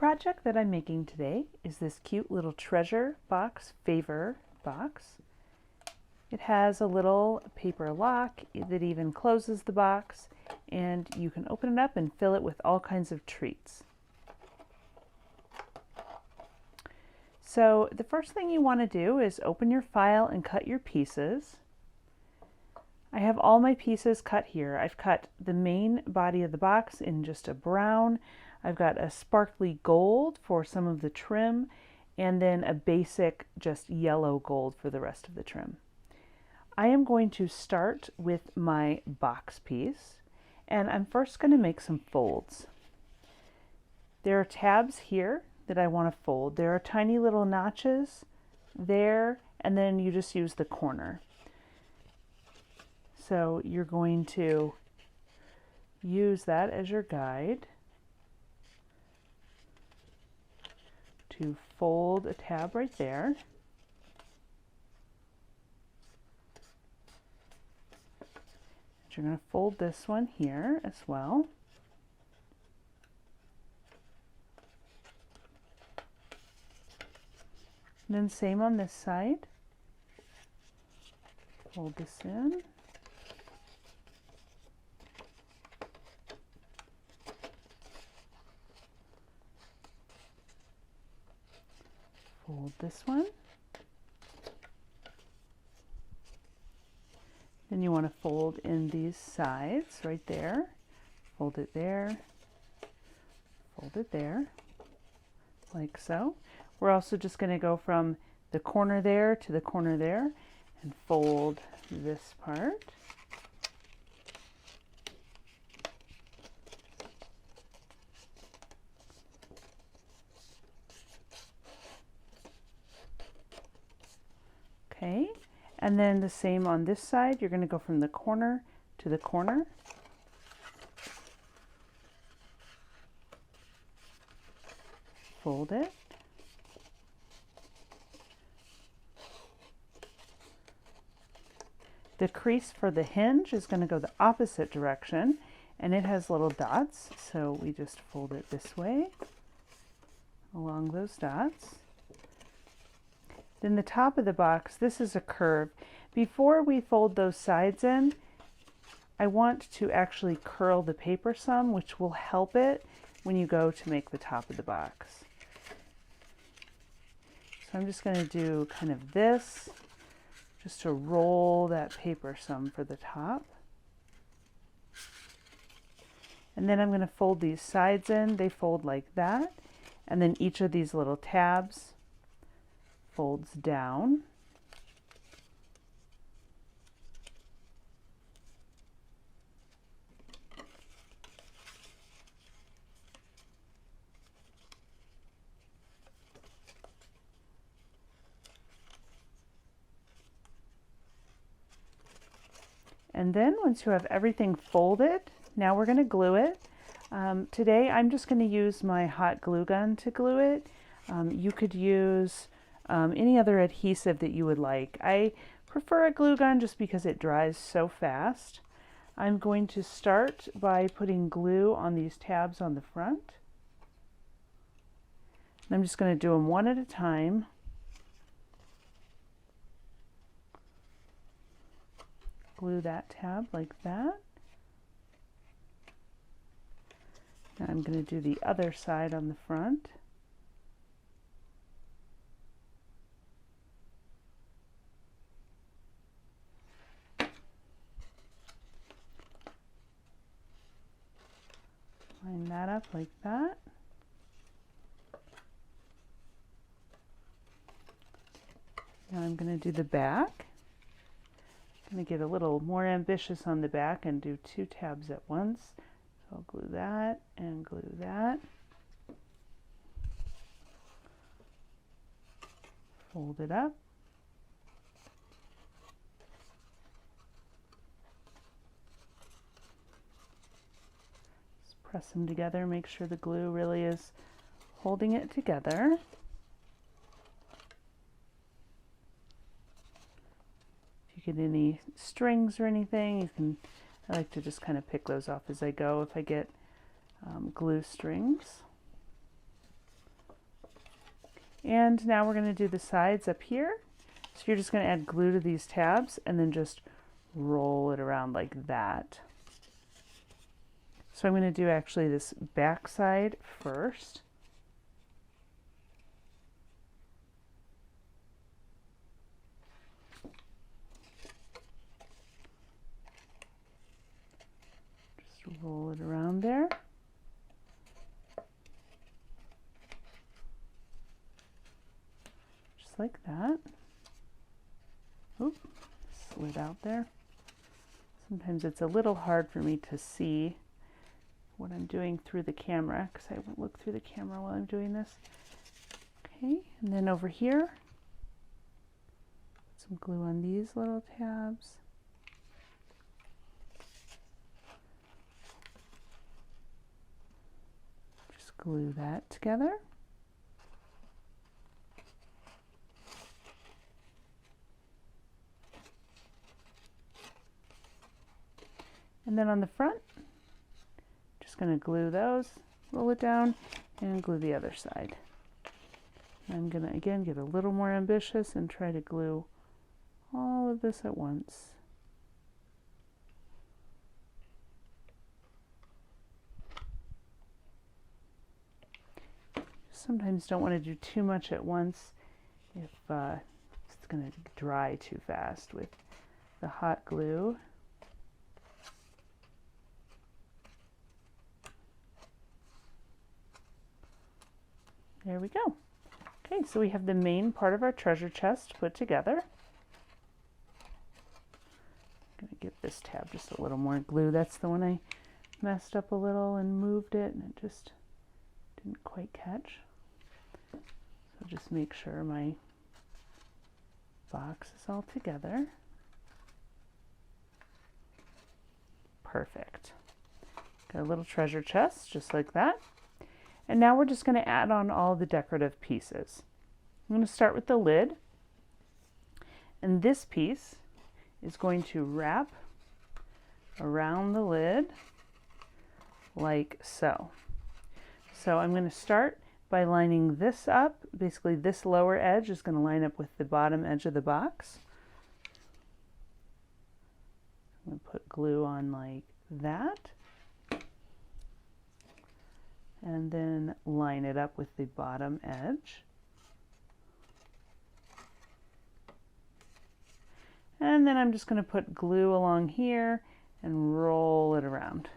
project that I'm making today is this cute little treasure box favor box. It has a little paper lock that even closes the box, and you can open it up and fill it with all kinds of treats. So the first thing you want to do is open your file and cut your pieces. I have all my pieces cut here. I've cut the main body of the box in just a brown. I've got a sparkly gold for some of the trim, and then a basic just yellow gold for the rest of the trim. I am going to start with my box piece, and I'm first going to make some folds. There are tabs here that I want to fold. There are tiny little notches there, and then you just use the corner. So you're going to use that as your guide to fold a tab right there. You're going to fold this one here as well. And then same on this side. Fold this in. Fold this one. Then you want to fold in these sides right there. Fold it there. Fold it there, like so. We're also just going to go from the corner there to the corner there and fold this part. Okay, and then the same on this side. You're going to go from the corner to the corner. Fold it. The crease for the hinge is going to go the opposite direction, and it has little dots, so we just fold it this way along those dots. Then the top of the box, this is a curve. Before we fold those sides in, I want to actually curl the paper some, which will help it when you go to make the top of the box. So I'm just going to do kind of this, just to roll that paper some for the top. And then I'm going to fold these sides in. They fold like that. And then each of these little tabs folds down. And then once you have everything folded, now we're going to glue it. Today I'm just going to use my hot glue gun to glue it. You could use any other adhesive that you would like. I prefer a glue gun just because it dries so fast. I'm going to start by putting glue on these tabs on the front. And I'm just going to do them one at a time. Glue that tab like that. Now I'm going to do the other side on the front. Line that up like that. Now I'm going to do the back. I'm going to get a little more ambitious on the back and do 2 tabs at once. So I'll glue that and glue that. Fold it up. Just press them together, make sure the glue really is holding it together. If you get any strings or anything, you can, I like to just kind of pick those off as I go if I get glue strings. And now we're going to do the sides up here. So you're just going to add glue to these tabs and then just roll it around like that. So I'm going to do actually this back side first. Just roll it around there. Just like that. Oop, slid out there. Sometimes it's a little hard for me to see what I'm doing through the camera because I won't look through the camera while I'm doing this. Okay, and then over here, put some glue on these little tabs. Just glue that together. And then on the front, just going to glue those, roll it down, and glue the other side. I'm going to again get a little more ambitious and try to glue all of this at once. Sometimes don't want to do too much at once if it's going to dry too fast with the hot glue. There we go. Okay, so we have the main part of our treasure chest put together. I'm going to give this tab just a little more glue. That's the one I messed up a little and moved it, and it just didn't quite catch. So just make sure my box is all together. Perfect. Got a little treasure chest just like that. And now we're just going to add on all the decorative pieces. I'm going to start with the lid. And this piece is going to wrap around the lid like so. So I'm going to start by lining this up. Basically this lower edge is going to line up with the bottom edge of the box. I'm going to put glue on like that. And then line it up with the bottom edge. And then I'm just going to put glue along here and roll it around.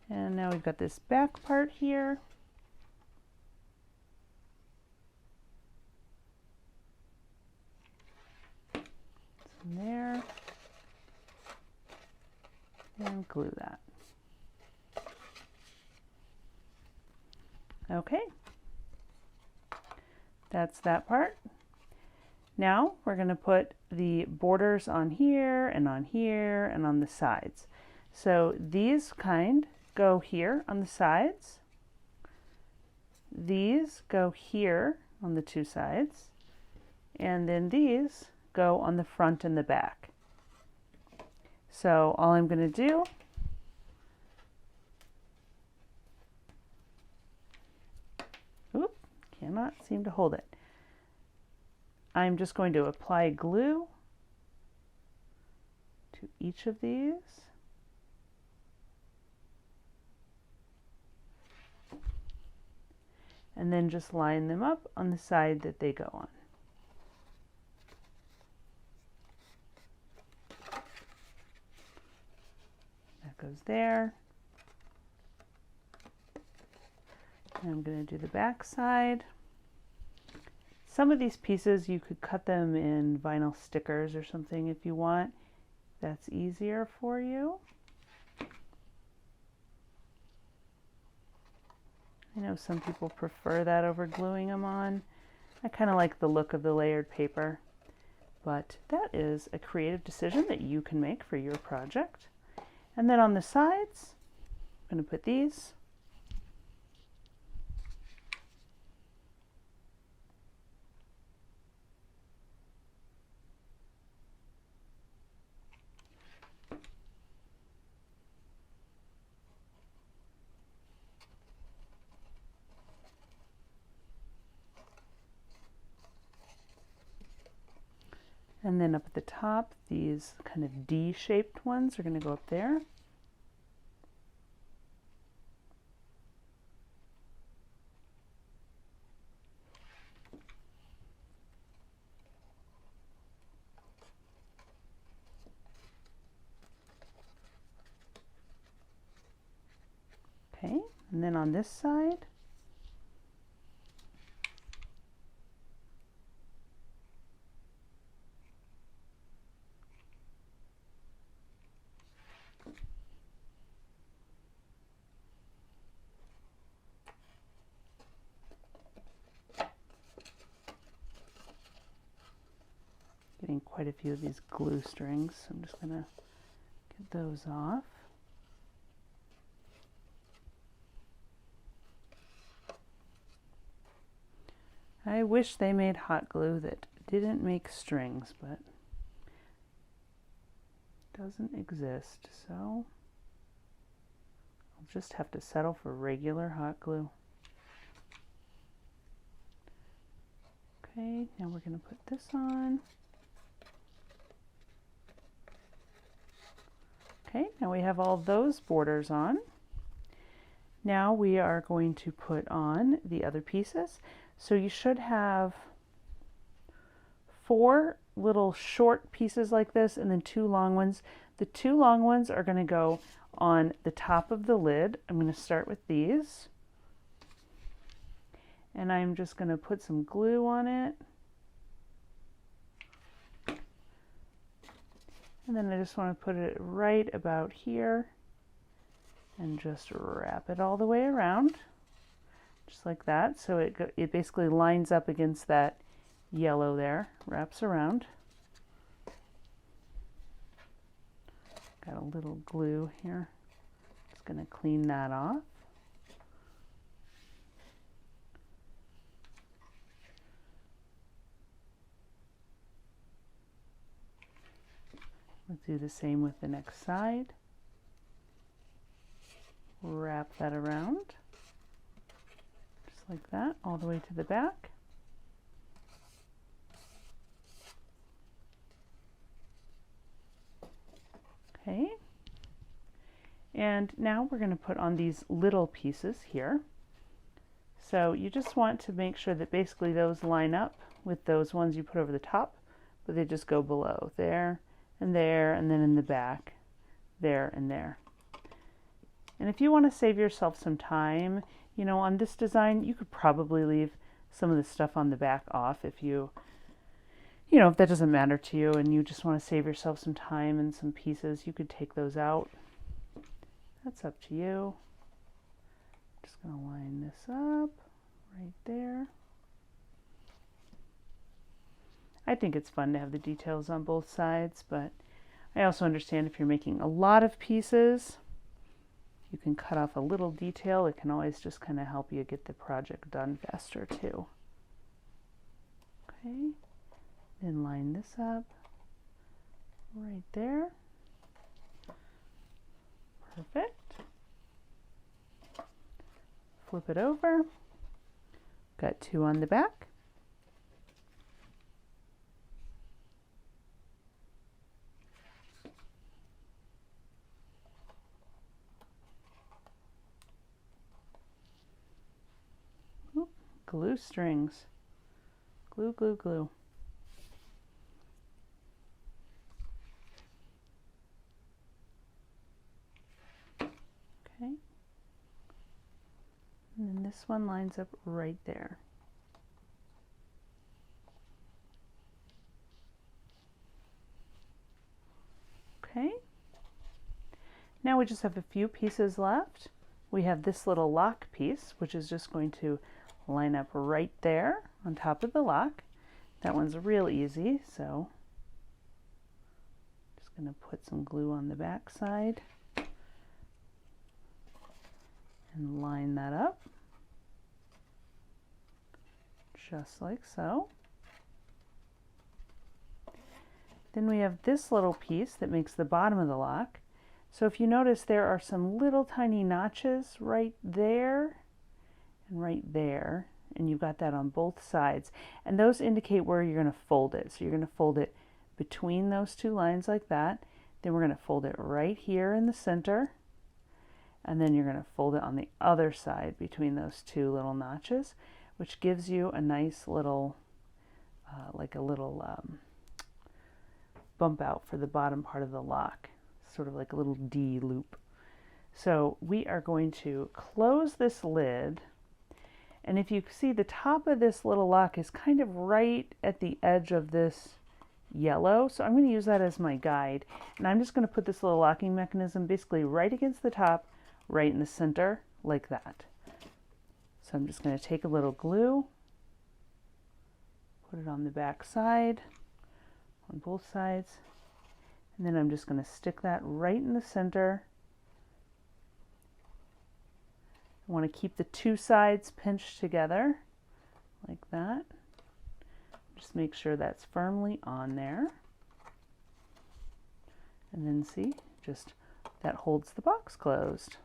And now we've got this back part here. It's in there. And glue that. Okay. That's that part. Now we're going to put the borders on here and on here and on the sides. So these kind go here on the sides. These go here on the two sides. And then these go on the front and the back. So all I'm going to do cannot seem to hold it. I'm just going to apply glue to each of these. And then just line them up on the side that they go on. That goes there. And I'm going to do the back side. Some of these pieces you could cut them in vinyl stickers or something if you want. That's easier for you. I know some people prefer that over gluing them on. I kind of like the look of the layered paper, but that is a creative decision that you can make for your project. And then on the sides, I'm going to put these. And then up at the top, these kind of D-shaped ones are going to go up there. Okay, and then on this side, getting quite a few of these glue strings, so I'm just going to get those off. I wish they made hot glue that didn't make strings, but it doesn't exist, so I'll just have to settle for regular hot glue. Okay, now we're going to put this on. Okay, now we have all those borders on. Now we are going to put on the other pieces. So you should have 4 little short pieces like this and then 2 long ones. The 2 long ones are going to go on the top of the lid. I'm going to start with these. And I'm just going to put some glue on it. And then I just want to put it right about here and just wrap it all the way around, just like that. So it basically lines up against that yellow there, wraps around. Got a little glue here. Just going to clean that off. Let's do the same with the next side. Wrap that around, just like that, all the way to the back. Okay, and now we're going to put on these little pieces here. So you just want to make sure that basically those line up with those ones you put over the top, but they just go below, there and there, and then in the back, there and there. And if you want to save yourself some time, you know, on this design, you could probably leave some of the stuff on the back off if you know, if that doesn't matter to you and you just want to save yourself some time and some pieces, you could take those out. That's up to you. Just going to line this up right there. I think it's fun to have the details on both sides, but I also understand if you're making a lot of pieces, you can cut off a little detail. It can always just kind of help you get the project done faster too. Okay, then line this up right there. Perfect. Flip it over. Got 2 on the back. Glue strings. Glue, glue, glue. Okay. And then this one lines up right there. Okay. Now we just have a few pieces left. We have this little lock piece, which is just going to line up right there on top of the lock. That one's real easy, so just going to put some glue on the back side. Okay, and line that up, just like so. Then we have this little piece that makes the bottom of the lock. So if you notice, there are some little tiny notches right there and right there, and you've got that on both sides. And those indicate where you're going to fold it. So you're going to fold it between those two lines like that. Then we're going to fold it right here in the center. And then you're going to fold it on the other side between those two little notches, which gives you a nice little, like a little bump out for the bottom part of the lock, sort of like a little D loop. So we are going to close this lid, and if you see, the top of this little lock is kind of right at the edge of this yellow, so I'm going to use that as my guide, and I'm just going to put this little locking mechanism basically right against the top, right in the center, like that. So I'm just going to take a little glue, put it on the back side, on both sides, and then I'm just going to stick that right in the center. I want to keep the two sides pinched together like that. Just make sure that's firmly on there. And then see, just that holds the box closed.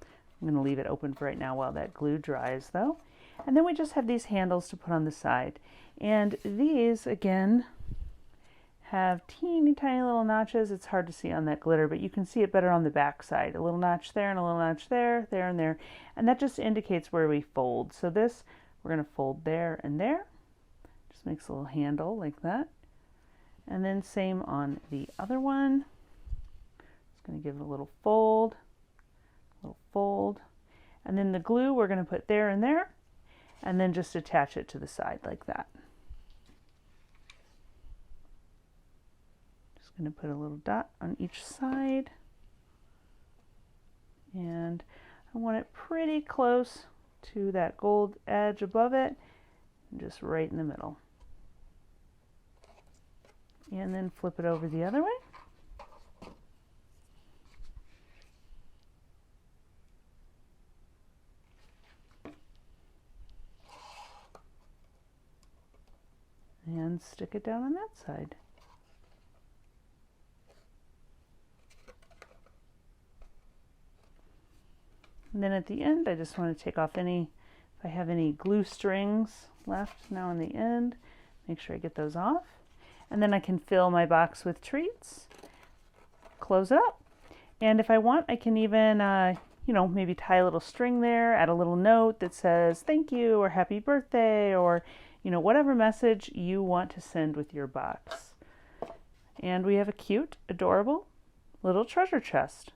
I'm going to leave it open for right now while that glue dries though. And then we just have these handles to put on the side. And these, again, have teeny tiny little notches. It's hard to see on that glitter, but you can see it better on the back side. A little notch there and a little notch there, there and there. And that just indicates where we fold. So this, we're going to fold there and there. Just makes a little handle like that. And then same on the other one. Just going to give it a little fold, and then the glue we're going to put there and there, and then just attach it to the side like that. Just going to put a little dot on each side, and I want it pretty close to that gold edge above it, and just right in the middle. And then flip it over the other way. And stick it down on that side. And then at the end, I just want to take off any, if I have any glue strings left now on the end, make sure I get those off. And then I can fill my box with treats, close it up. And if I want, I can even, you know, maybe tie a little string there, add a little note that says thank you or happy birthday, or you know, whatever message you want to send with your box. And we have a cute, adorable little treasure chest.